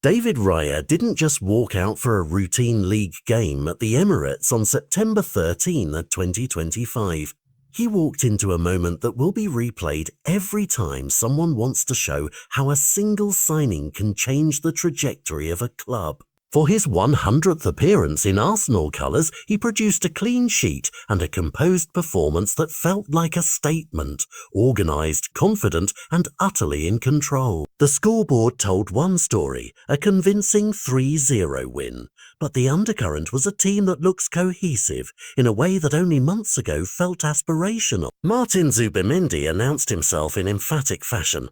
David Raya didn't just walk out for a routine league game at the Emirates on September 13, 2025. He walked into a moment that will be replayed every time someone wants to show how a single signing can change the trajectory of a club. For his 100th appearance in Arsenal colours, he produced a clean sheet and a composed performance that felt like a statement, organised, confident and utterly in control. The scoreboard told one story, a convincing 3-0 win, but the undercurrent was a team that looks cohesive in a way that only months ago felt aspirational. Martin Zubimendi announced himself in emphatic fashion,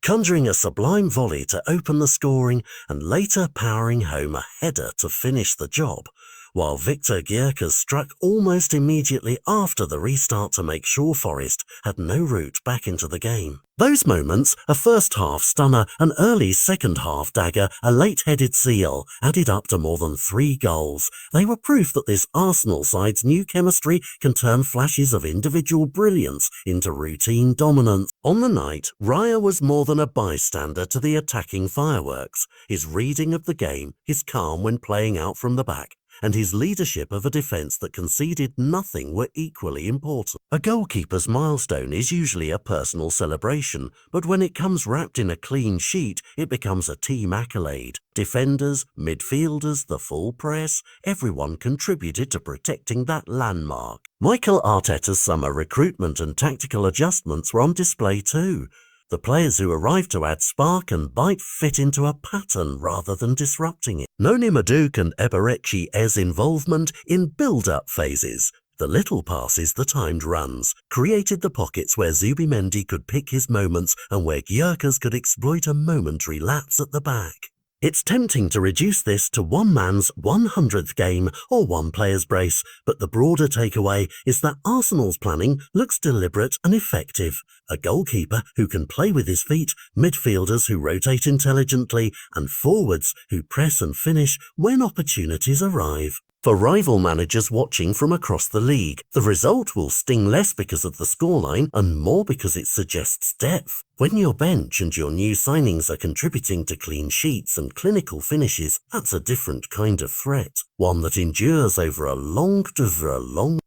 conjuring a sublime volley to open the scoring and later powering home a header to finish the job, while Victor Gyökeres struck almost immediately after the restart to make sure Forest had no route back into the game. Those moments, a first-half stunner, an early second-half dagger, a late-headed seal, added up to more than 3 goals. They were proof that this Arsenal side's new chemistry can turn flashes of individual brilliance into routine dominance. On the night, Raya was more than a bystander to the attacking fireworks. His reading of the game, his calm when playing out from the back, and his leadership of a defence that conceded nothing were equally important. A goalkeeper's milestone is usually a personal celebration, but when it comes wrapped in a clean sheet, it becomes a team accolade. Defenders, midfielders, the full press, everyone contributed to protecting that landmark. Mikel Arteta's summer recruitment and tactical adjustments were on display too. The players who arrived to add spark and bite fit into a pattern rather than disrupting it. Noni Madueke and Eberechi Ez's involvement in build-up phases, the little passes, the timed runs, created the pockets where Zubimendi could pick his moments and where Gyökeres could exploit a momentary lapse at the back. It's tempting to reduce this to one man's 100th game or one player's brace, but the broader takeaway is that Arsenal's planning looks deliberate and effective. A goalkeeper who can play with his feet, midfielders who rotate intelligently, and forwards who press and finish when opportunities arrive. For rival managers watching from across the league, the result will sting less because of the scoreline and more because it suggests depth. When your bench and your new signings are contributing to clean sheets and clinical finishes, that's a different kind of threat, one that endures over a long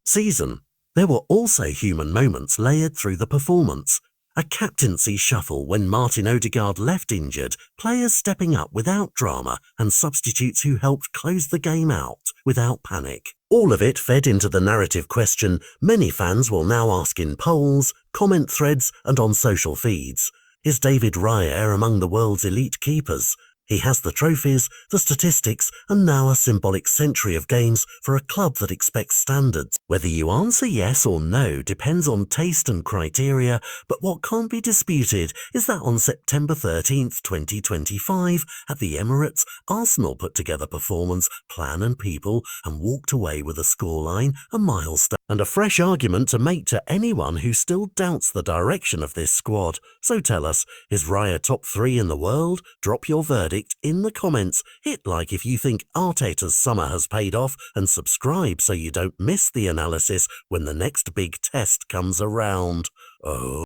season. There were also human moments layered through the performance. A captaincy shuffle when Martin Odegaard left injured, players stepping up without drama, and substitutes who helped close the game out without panic. All of it fed into the narrative question many fans will now ask in polls, comment threads, and on social feeds. Is David Raya among the world's elite keepers? He has the trophies, the statistics, and now a symbolic century of games for a club that expects standards. Whether you answer yes or no depends on taste and criteria, but what can't be disputed is that on September 13, 2025, at the Emirates, Arsenal put together performance, plan and people, and walked away with a scoreline, a milestone, and a fresh argument to make to anyone who still doubts the direction of this squad. So tell us, is Raya top 3 in the world? Drop your verdict in the comments, hit like if you think Arteta's summer has paid off, and subscribe so you don't miss the analysis when the next big test comes around. Oh.